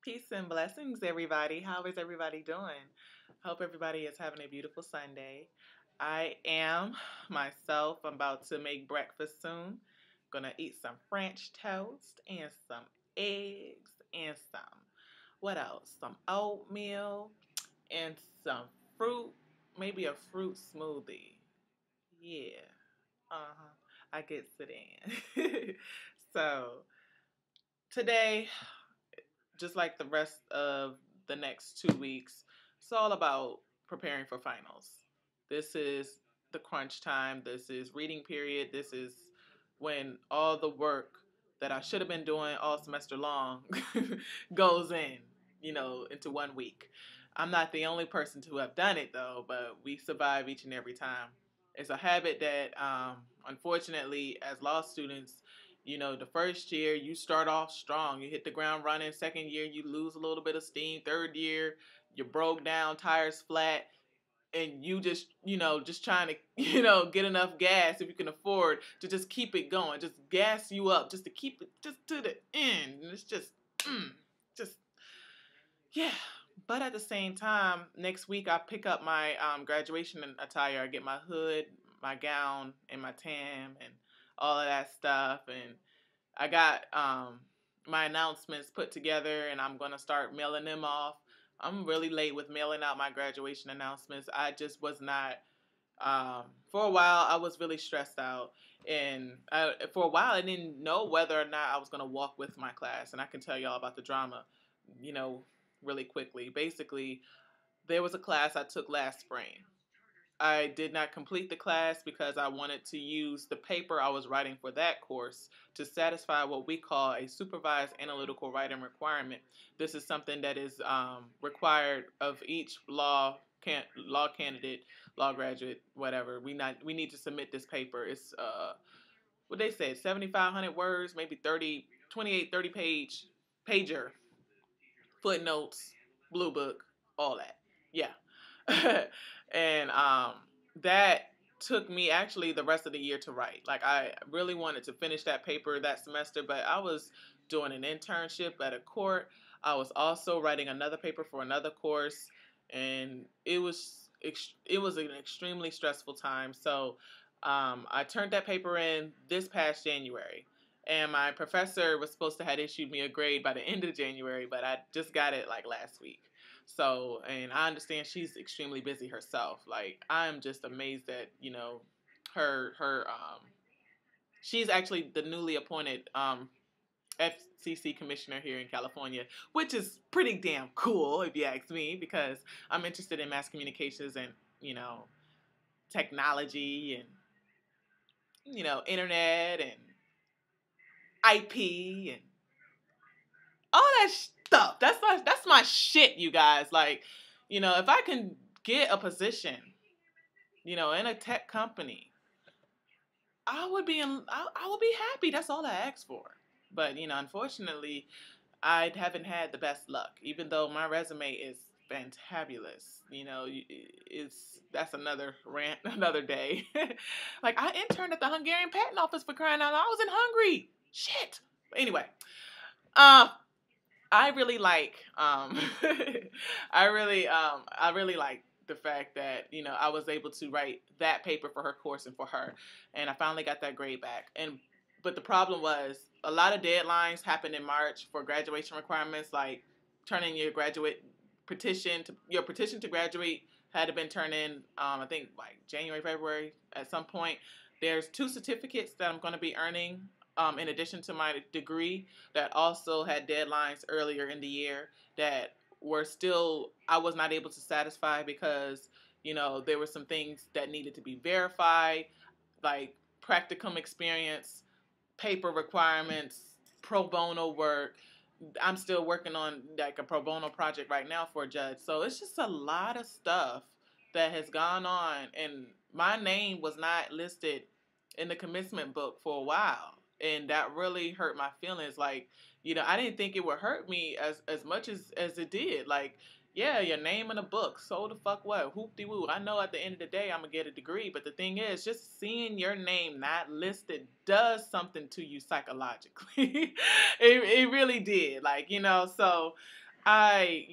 Peace and blessings, everybody. How is everybody doing? Hope everybody is having a beautiful Sunday. I am myself. I'm about to make breakfast soon. Gonna eat some French toast and some eggs and some, what else? Some oatmeal and some fruit, maybe a fruit smoothie. Yeah. Uh-huh. I get it in. So, today just like the rest of the next 2 weeks, it's all about preparing for finals. This is the crunch time. This is reading period. This is when all the work that I should have been doing all semester long goes in, into 1 week. I'm not the only person to have done it though, but we survive each and every time. It's a habit that, unfortunately, as law students, the first year you start off strong. You hit the ground running. Second year you lose a little bit of steam. Third year you're broke down, tires flat, and you just trying to, get enough gas if you can afford to just keep it going. Just gas you up just to keep it just to the end. And it's just yeah. But at the same time, next week I pick up my graduation attire. I get my hood, my gown, and my tam, and all of that stuff. And I got my announcements put together, and I'm gonna start mailing them off. I'm really late with mailing out my graduation announcements. I just was not. For a while, I was really stressed out, and for a while, I didn't know whether or not I was gonna walk with my class. And I can tell y'all about the drama, you know, really quickly. Basically, there was a class I took last spring. I did not complete the class because I wanted to use the paper I was writing for that course to satisfy what we call a supervised analytical writing requirement. This is something that is required of each law candidate, law graduate, whatever. We need to submit this paper. It's what they said, 7,500 words, maybe 30 pager, footnotes, blue book, all that. Yeah. And that took me actually the rest of the year to write. Like, I really wanted to finish that paper that semester, but I was doing an internship at a court. I was also writing another paper for another course, and it was an extremely stressful time. So I turned that paper in this past January. And my professor was supposed to have issued me a grade by the end of January, but I just got it like last week. So, and I understand she's extremely busy herself. Like, I'm just amazed at, her she's actually the newly appointed FCC commissioner here in California, which is pretty damn cool if you ask me, because I'm interested in mass communications and, technology and, internet and IP and all that stuff. That's my shit, you guys. Like, if I can get a position, in a tech company, I would be happy. That's all I asked for. But unfortunately, I haven't had the best luck. Even though my resume is fantabulous, that's another rant, another day. Like, I interned at the Hungarian patent office, for crying out loud. I wasn't hungry. Shit. But anyway, uh, I really like I really like the fact that I was able to write that paper for her course and for her, and I finally got that grade back. And but the problem was a lot of deadlines happened in March for graduation requirements, like turning your petition to graduate had to been turned in, I think like January, February at some point. There's 2 certificates that I'm going to be earning, in addition to my degree, that also had deadlines earlier in the year that I was not able to satisfy because, there were some things that needed to be verified, like practicum experience, paper requirements, pro bono work. I'm still working on like a pro bono project right now for a judge. So it's just a lot of stuff that has gone on, and my name was not listed in the commencement book for a while, and that really hurt my feelings. Like, I didn't think it would hurt me as much as it did. Like, yeah, your name in a book, so the fuck what, whoop de woo. I know at the end of the day I'm gonna get a degree, but the thing is, just seeing your name not listed does something to you psychologically. It really did. Like, so I,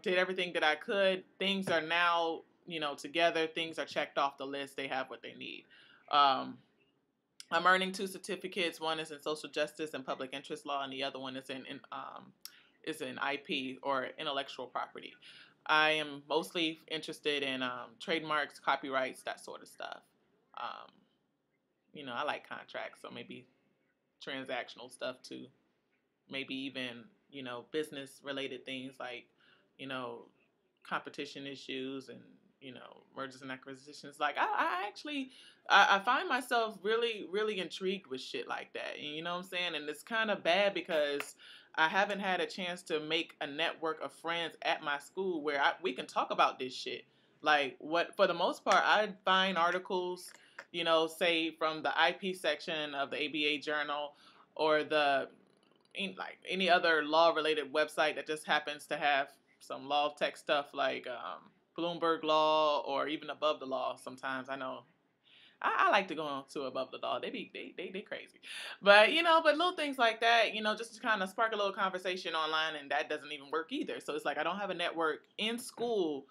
did everything that I could. Things are now, together. Things are checked off the list. They have what they need. Um, I'm earning 2 certificates. One is in social justice and public interest law, and the other one is in IP, or intellectual property. I am mostly interested in trademarks, copyrights, that sort of stuff. Um, I like contracts, so maybe transactional stuff too. Maybe even business related things like you know competition issues and mergers and acquisitions. Like I actually I find myself really really intrigued with shit like that. And you know what I'm saying? And it's kind of bad because I haven't had a chance to make a network of friends at my school where we can talk about this shit. Like, what, for the most part, I find articles, say from the IP section of the ABA Journal, or like any other law related website that just happens to have some law tech stuff, like Bloomberg Law, or even Above the Law. Sometimes I know I like to go on to Above the Law. They crazy, but but little things like that, just to kind of spark a little conversation online, and that doesn't even work either. So it's like I don't have a network in school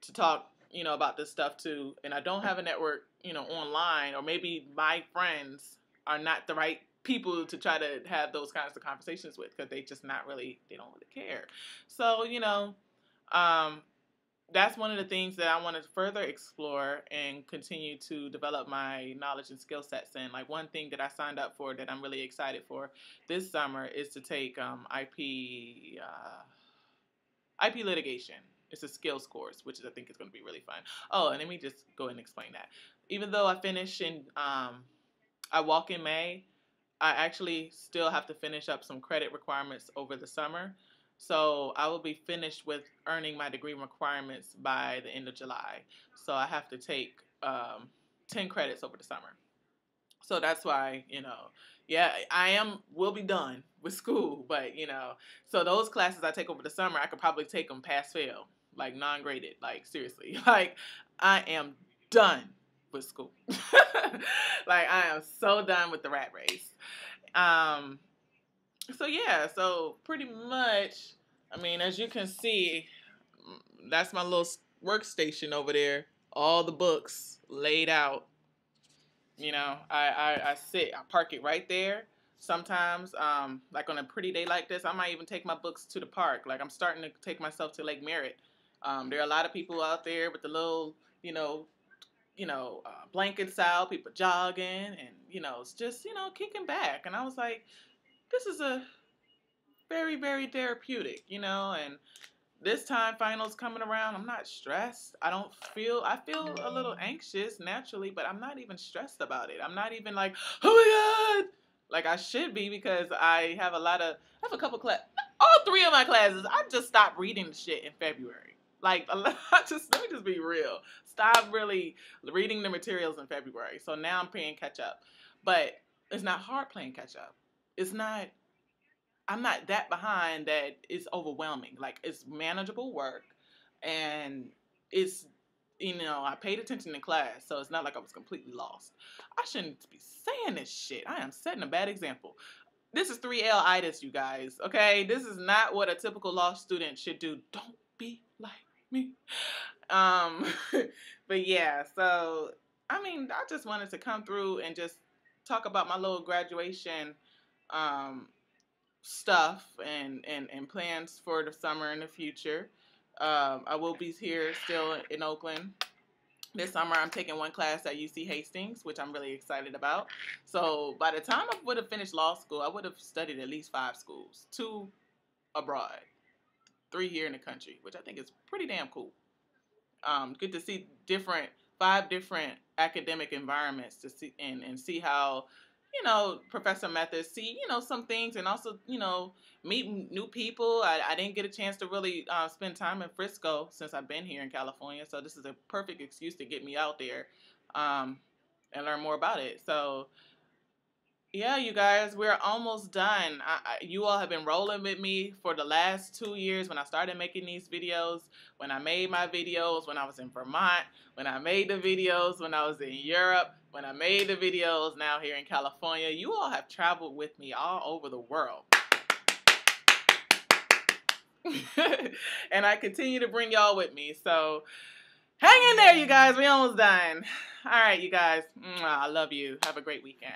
to talk, about this stuff too, and I don't have a network, online, or maybe my friends are not the right people to try to have those kinds of conversations with, because they don't really care. So um, that's one of the things that I want to further explore and continue to develop my knowledge and skill sets in. Like, one thing that I signed up for that I'm really excited for this summer is to take IP litigation. It's a skills course, which I think is going to be really fun. Oh, and let me just go ahead and explain that. Even though I walk in May, I actually still have to finish up some credit requirements over the summer. So I will be finished with earning my degree requirements by the end of July. So I have to take 10 credits over the summer. So that's why, yeah, will be done with school. But, so those classes I take over the summer, I could probably take them pass fail, like non-graded, like seriously. Like, I am done with school. Like, I am so done with the rat race. So yeah, so pretty much, I mean, as you can see, that's my little workstation over there. All the books laid out. I park it right there. Sometimes, like on a pretty day like this, I might even take my books to the park. Like, I'm starting to take myself to Lake Merritt. There are a lot of people out there with the little, blankets out, people jogging, and it's just kicking back. And I was like, this is a very, very therapeutic, and this time finals coming around, I'm not stressed. I feel a little anxious naturally, but I'm not even stressed about it. I'm not even like, oh my God, like I should be, because I have a couple class, all 3 of my classes, I just stopped reading the shit in February. Like, let me just be real. Stop really reading the materials in February. So now I'm playing catch up. But it's not hard playing catch up. I'm not that behind that it's overwhelming. Like, it's manageable work, and it's, I paid attention in class, so it's not like I was completely lost. I shouldn't be saying this shit. I am setting a bad example. This is 3L-itis, you guys, okay? This is not what a typical law student should do. Don't be like me. Um, but yeah, so, I mean, I just wanted to come through and just talk about my little graduation, stuff and plans for the summer in the future. I will be here still in Oakland. This summer, I'm taking one class at UC Hastings, which I'm really excited about. So by the time I would have finished law school, I would have studied at least 5 schools, 2 abroad, 3 here in the country, which I think is pretty damn cool. Good to see 5 different academic environments to see and see how, professor methods, see, some things, and also, meet new people. I didn't get a chance to really spend time in Frisco since I've been here in California, so this is a perfect excuse to get me out there and learn more about it. So yeah, you guys, we're almost done. You all have been rolling with me for the last 2 years when I started making these videos, when I made my videos when I was in Vermont, when I made the videos when I was in Europe, when I made the videos now here in California. You all have traveled with me all over the world. And I continue to bring y'all with me. So hang in there, you guys. We almost done. All right, you guys. I love you. Have a great weekend.